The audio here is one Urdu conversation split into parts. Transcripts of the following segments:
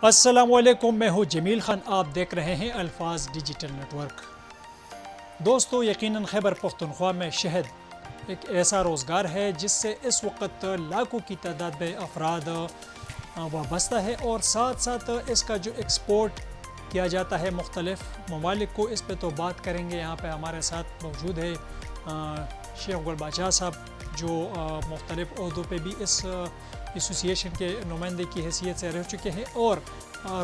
السلام علیکم، میں ہوں جمیل خان، آپ دیکھ رہے ہیں الفاظ ڈیجیٹل نیٹ ورک۔ دوستو، یقیناً خیبر پختونخوا میں شہد ایک ایسا روزگار ہے جس سے اس وقت لاکھوں کی تعداد میں افراد وابستہ ہے، اور ساتھ ساتھ اس کا جو ایکسپورٹ کیا جاتا ہے مختلف ممالک کو، اس پہ تو بات کریں گے۔ یہاں پہ ہمارے ساتھ موجود ہے شیخ گل بادشاہ صاحب، جو مختلف عہدوں پہ بھی اس ایسوسیشن کے نمائندے کی حیثیت سے رہ چکے ہیں اور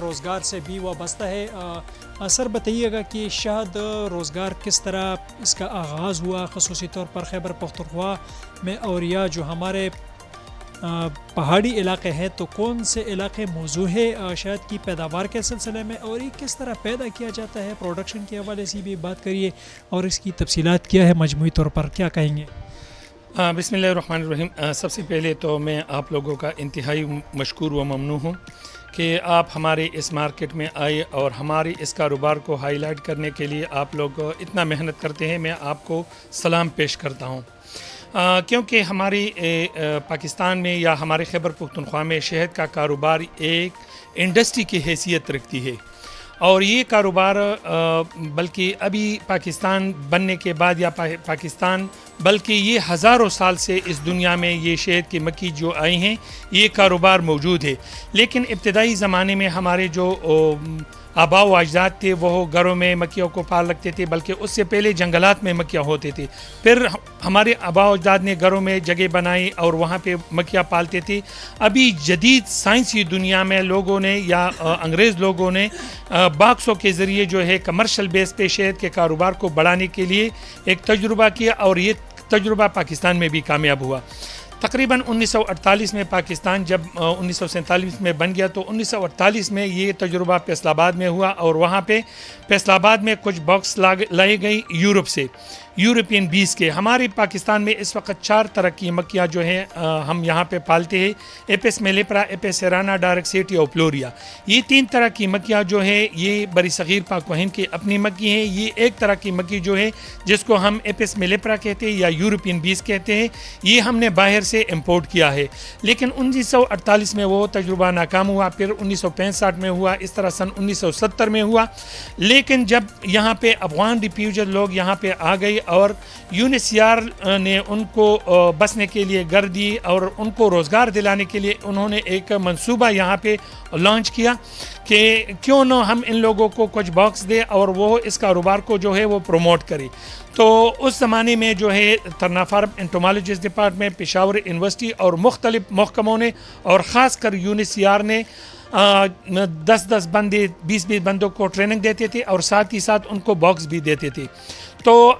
روزگار سے بھی وابستہ ہے۔ سر بتائیے گا کہ شہد روزگار کس طرح اس کا آغاز ہوا، خصوصی طور پر خیبر پختونخوا میں، اور یا جو ہمارے پہاڑی علاقے ہیں تو کون سے علاقے موزوں ہے شہد کی پیداوار کے سلسلے میں، اور یہ کس طرح پیدا کیا جاتا ہے؟ پروڈکشن کے حوالے سے بھی بات کریے اور اس کی تفصیلات کیا ہے مجموعی طور پر، کیا کہیں گے؟ بسم اللہ الرحمن الرحیم۔ سب سے پہلے تو میں آپ لوگوں کا انتہائی مشکور و ممنون ہوں کہ آپ ہمارے اس مارکیٹ میں آئے اور ہمارے اس کاروبار کو ہائی لائٹ کرنے کے لیے آپ لوگ اتنا محنت کرتے ہیں۔ میں آپ کو سلام پیش کرتا ہوں، کیونکہ ہماری پاکستان میں یا ہمارے خیبر پختونخوا میں شہد کا کاروبار ایک انڈسٹری کی حیثیت رکھتی ہے، اور یہ کاروبار بلکہ ابھی پاکستان بننے کے بعد یا پاکستان بلکہ یہ ہزاروں سال سے اس دنیا میں یہ شہد کی مکھی جو آئی ہیں یہ کاروبار موجود ہے، لیکن ابتدائی زمانے میں ہمارے جو آباء و اجداد تھے وہ گھروں میں مکھیوں کو پال رکھتے تھے، بلکہ اس سے پہلے جنگلات میں مکھیاں ہوتے تھے۔ پھر ہمارے آباء و اجداد نے گھروں میں جگہ بنائی اور وہاں پہ مکھیاں پالتے تھے۔ ابھی جدید سائنسی دنیا میں لوگوں نے یا انگریز لوگوں نے باکسوں کے ذریعے جو ہے کمرشل بیس پہ شہد کے کاروبار کو بڑھانے کے لیے ایک تجربہ کیا، اور یہ تجربہ پاکستان میں بھی کامیاب ہوا۔ تقریباً 1948 میں پاکستان جب 1947 میں بن گیا تو 1948 میں یہ تجربہ فیصل آباد میں ہوا، اور وہاں پہ فیصل آباد میں کچھ باکس لائے گئی یورپ سے، یورپین بیس کے۔ ہمارے پاکستان میں اس وقت 4 طرح کی مکھیاں جو ہیں ہم یہاں پہ پالتے ہیں: ایپس میلیپرا، ایپس سیرانا، ڈارکسیٹی اور پلوریا۔ یہ 3 طرح کی مکھیاں جو ہیں یہ بری صغیر پاک و ہند کی اپنی مکھی ہیں۔ یہ ایک طرح کی مکھی جو ہے جس کو ہم ایپس میلیپرا کہتے ہیں یا یورپین بیس کہتے ہیں، یہ ہم نے باہر سے امپورٹ کیا ہے، لیکن 1948 میں وہ تجربہ ناکام ہوا، پھر 1965 میں ہوا، اس طرح سن 1970 میں ہوا۔ لیکن جب یہاں پہ افغان ریفیوجی لوگ یہاں پہ آ گئی اور UNHCR نے ان کو بسنے کے لیے گھر دی اور ان کو روزگار دلانے کے لیے انہوں نے ایک منصوبہ یہاں پہ لانچ کیا کہ کیوں نہ ہم ان لوگوں کو کچھ باکس دے اور وہ اس کاروبار کو جو ہے وہ پروموٹ کرے۔ تو اس زمانے میں جو ہے ترنا فارم انٹومالوجسٹ ڈپارٹمنٹ، پشاور یونیورسٹی اور مختلف محکموں نے اور خاص کر UNHCR نے 10 بندے 20 بندوں کو ٹریننگ دیتے تھے اور ساتھ ہی ساتھ ان کو باکس بھی دیتے تھے۔ تو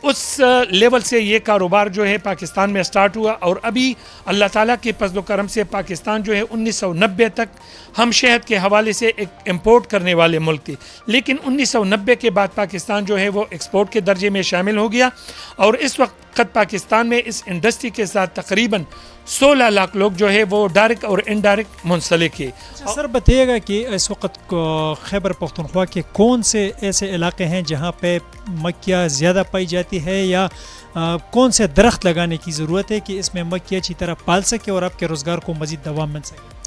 اس لیول سے یہ کاروبار جو ہے پاکستان میں سٹارٹ ہوا، اور ابھی اللہ تعالیٰ کے فضل و کرم سے پاکستان جو ہے 1990 تک ہم شہد کے حوالے سے ایک امپورٹ کرنے والے ملک تھے، لیکن 1990 کے بعد پاکستان جو ہے وہ ایکسپورٹ کے درجے میں شامل ہو گیا، اور اس وقت پاکستان میں اس انڈسٹری کے ساتھ تقریباً 16 لاکھ لوگ جو ہے وہ ڈائریکٹ اور انڈائریکٹ منسلک ہے۔ سر بتائیے گا کہ اس وقت خیبر پختونخوا کے کون سے ایسے علاقے ہیں جہاں پہ مکھیاں زیادہ پائی جاتی ہے، یا کون سے درخت لگانے کی ضرورت ہے کہ اس میں مکھی اچھی طرح پال سکے اور آپ کے روزگار کو مزید دوام مل سکے؟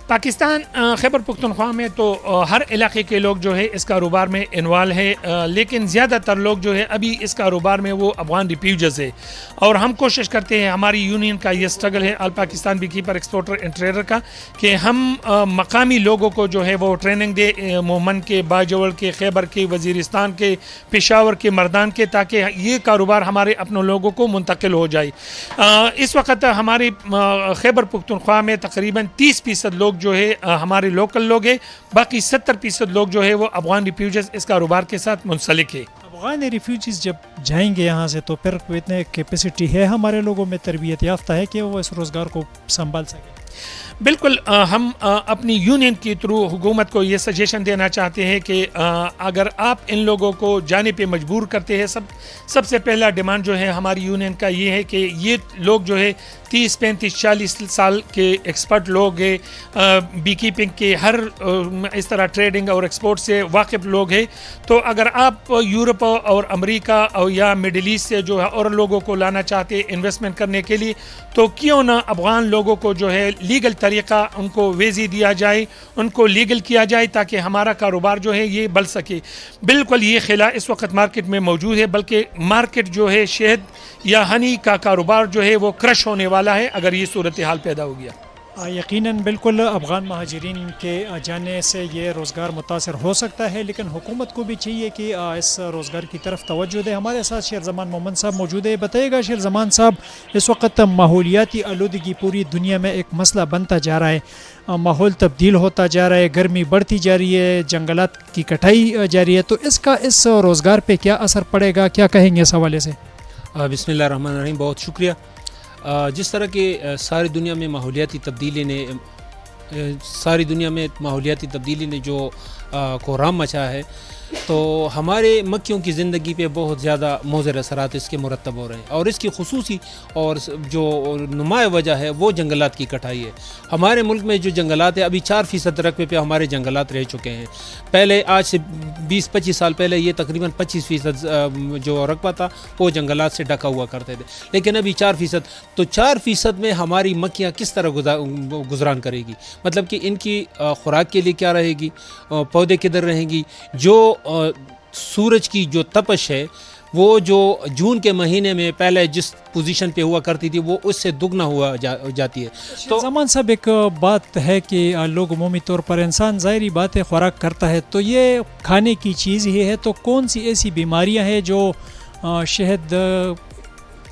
پاکستان خیبر پختونخوا میں تو ہر علاقے کے لوگ جو ہے اس کاروبار میں انوالو ہے، لیکن زیادہ تر لوگ جو ہے ابھی اس کاروبار میں وہ افغان ریفیوجیز ہے، اور ہم کوشش کرتے ہیں، ہماری یونین کا یہ سٹرگل ہے all Pakistan beekeeper exporter and trader کا، کہ ہم مقامی لوگوں کو جو ہے وہ ٹریننگ دے، مومن کے، باجوڑ کے، خیبر کے، وزیرستان کے، پشاور کے، مردان کے، تاکہ یہ کاروبار ہمارے اپنے لوگوں کو منتقل ہو جائے۔ اس وقت ہمارے خیبر پختونخوا میں تقریباً 30% لوگ جو ہے ہمارے لوکل لوگ ہیں، باقی 70% لوگ جو ہے وہ افغان ریفیوجیز اس کاروبار کے ساتھ منسلک ہے۔ افغان ریفیوجیز جب جائیں گے یہاں سے تو پھر اتنے کیپیسٹی ہے ہمارے لوگوں میں، تربیت یافتہ ہے کہ وہ اس روزگار کو سنبھال سکیں؟ بالکل، ہم اپنی یونین کے تھرو حکومت کو یہ سجیشن دینا چاہتے ہیں کہ اگر آپ ان لوگوں کو جانے پہ مجبور کرتے ہیں، سب سے پہلا ڈیمانڈ جو ہے ہماری یونین کا یہ ہے کہ یہ لوگ جو ہے 30-35-40 سال کے ایکسپرٹ لوگ ہیں، بی کیپنگ کے ہر اس طرح ٹریڈنگ اور ایکسپورٹ سے واقف لوگ ہیں. تو اگر آپ یورپ اور امریکہ اور یا مڈل ایسٹ سے جو ہے اور لوگوں کو لانا چاہتے ہیں انویسٹمنٹ کرنے کے لیے، تو کیوں نہ افغان لوگوں کو جو ہے لیگل طریقہ ان کو ویزی دیا جائے، ان کو لیگل کیا جائے تاکہ ہمارا کاروبار جو ہے یہ بڑھ سکے. بالکل یہ خلا اس وقت مارکیٹ میں موجود ہے، بلکہ مارکیٹ جو ہے شہد یا ہنی کا کاروبار جو ہے وہ کرش ہونے والا ہے اگر یہ صورتحال پیدا ہو گیا. یقیناً بالکل افغان مہاجرین کے جانے سے یہ روزگار متاثر ہو سکتا ہے، لیکن حکومت کو بھی چاہیے کہ اس روزگار کی طرف توجہ دے. ہمارے ساتھ شیر زمان محمد صاحب موجود ہے. بتائیے گا شیر زمان صاحب، اس وقت ماحولیاتی آلودگی پوری دنیا میں ایک مسئلہ بنتا جا رہا ہے، ماحول تبدیل ہوتا جا رہا ہے، گرمی بڑھتی جا رہی ہے، جنگلات کی کٹائی جاری ہے، تو اس کا اس روزگار پہ کیا اثر پڑے گا، کیا کہیں گے اس حوالے سے؟ بسم اللہ الرحمن الرحیم. بہت شکریہ. جس طرح کہ ساری دنیا میں ماحولیاتی تبدیلی نے جو کوہرام مچا ہے، تو ہمارے مکیوں کی زندگی پہ بہت زیادہ مضر اثرات اس کے مرتب ہو رہے ہیں، اور اس کی خصوصی اور جو نمایاں وجہ ہے وہ جنگلات کی کٹائی ہے. ہمارے ملک میں جو جنگلات ہیں ابھی 4% رقبے پہ ہمارے جنگلات رہ چکے ہیں. پہلے آج سے 20-25 سال پہلے یہ تقریباً 25% جو رقبہ تھا وہ جنگلات سے ڈھکا ہوا کرتے تھے، لیکن ابھی 4%. تو 4% میں ہماری مکھیاں کس طرح گزران کرے گی؟ مطلب کہ ان کی خوراک کے لیے کیا رہے گی، پودے کدھر رہیں گی؟ جو سورج کی جو تپش ہے وہ جو جون کے مہینے میں پہلے جس پوزیشن پہ ہوا کرتی تھی وہ اس سے دگنا ہوا جاتی ہے. تو زمان صاحب ایک بات ہے کہ لوگ عمومی طور پر انسان ظاہری بات ہے خوراک کرتا ہے، تو یہ کھانے کی چیز ہی ہے، تو کون سی ایسی بیماریاں ہیں جو شہد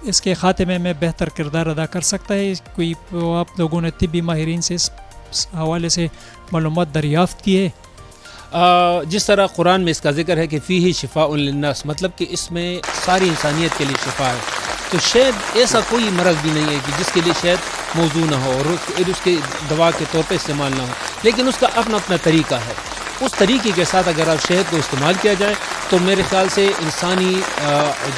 اس کے خاتمے میں بہتر کردار ادا کر سکتا ہے؟ کوئی آپ لوگوں نے طبی ماہرین سے اس حوالے سے معلومات دریافت کی ہے؟ جس طرح قرآن میں اس کا ذکر ہے کہ فیہ شفاء للناس، مطلب کہ اس میں ساری انسانیت کے لیے شفا ہے. تو شہد ایسا کوئی مرض بھی نہیں ہے کہ جس کے لیے شہد موضوع نہ ہو اور اس کے دوا کے طور پہ استعمال نہ ہو، لیکن اس کا اپنا اپنا طریقہ ہے. اس طریقے کے ساتھ اگر آپ شہد کو استعمال کیا جائے تو میرے خیال سے انسانی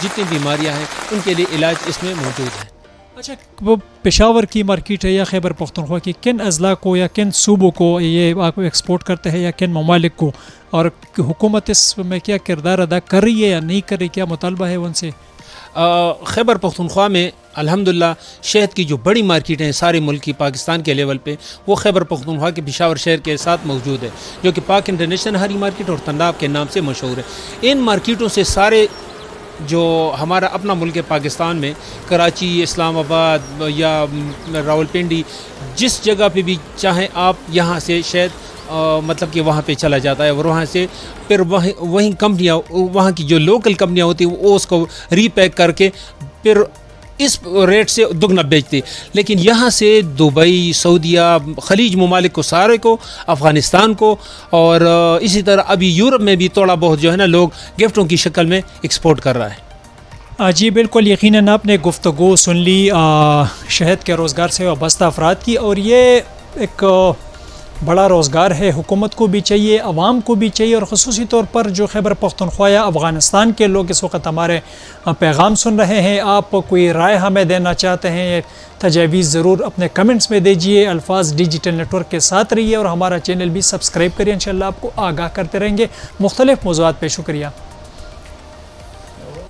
جتنی بیماریاں ہیں ان کے لیے علاج اس میں موجود ہے. اچھا، وہ پشاور کی مارکیٹ ہے یا خیبر پختونخوا کی، کن اضلاع کو یا کن صوبوں کو یہ آپ ایکسپورٹ کرتے ہیں یا کن ممالک کو، اور حکومت اس میں کیا کردار ادا کر رہی ہے یا نہیں کر رہی، کیا مطالبہ ہے ان سے؟ خیبر پختونخوا میں الحمدللہ شہد کی جو بڑی مارکیٹیں ہیں سارے ملک کی پاکستان کے لیول پہ، وہ خیبر پختونخوا کے پشاور شہر کے ساتھ موجود ہے، جو کہ پاک انٹرنیشنل ہری مارکیٹ اور تناب کے نام سے مشہور ہے. ان مارکیٹوں سے سارے جو ہمارا اپنا ملک ہے پاکستان میں، کراچی، اسلام آباد یا راولپنڈی، جس جگہ پہ بھی چاہیں آپ یہاں سے شہد مطلب کہ وہاں پہ چلا جاتا ہے، اور وہاں سے پھر وہیں کمپنیاں، وہاں کی جو لوکل کمپنیاں ہوتی ہیں وہ اس کو ری پیک کر کے پھر اس ریٹ سے دگنا بیچتے. لیکن یہاں سے دبئی، سعودیہ، خلیج ممالک کو سارے کو، افغانستان کو، اور اسی طرح ابھی یورپ میں بھی تھوڑا بہت جو ہے نا لوگ گفٹوں کی شکل میں ایکسپورٹ کر رہا ہے. جی بالکل، یقیناً آپ نے گفتگو سن لی شہد کے روزگار سے وابستہ افراد کی، اور یہ ایک بڑا روزگار ہے. حکومت کو بھی چاہیے، عوام کو بھی چاہیے، اور خصوصی طور پر جو خیبر پختونخوا یا افغانستان کے لوگ اس وقت ہمارے پیغام سن رہے ہیں، آپ کوئی رائے ہمیں دینا چاہتے ہیں، تجاویز ضرور اپنے کمنٹس میں دیجئے. الفاظ ڈیجیٹل نیٹ ورک کے ساتھ رہیے اور ہمارا چینل بھی سبسکرائب کریے، انشاءاللہ آپ کو آگاہ کرتے رہیں گے مختلف موضوعات پہ. شکریہ.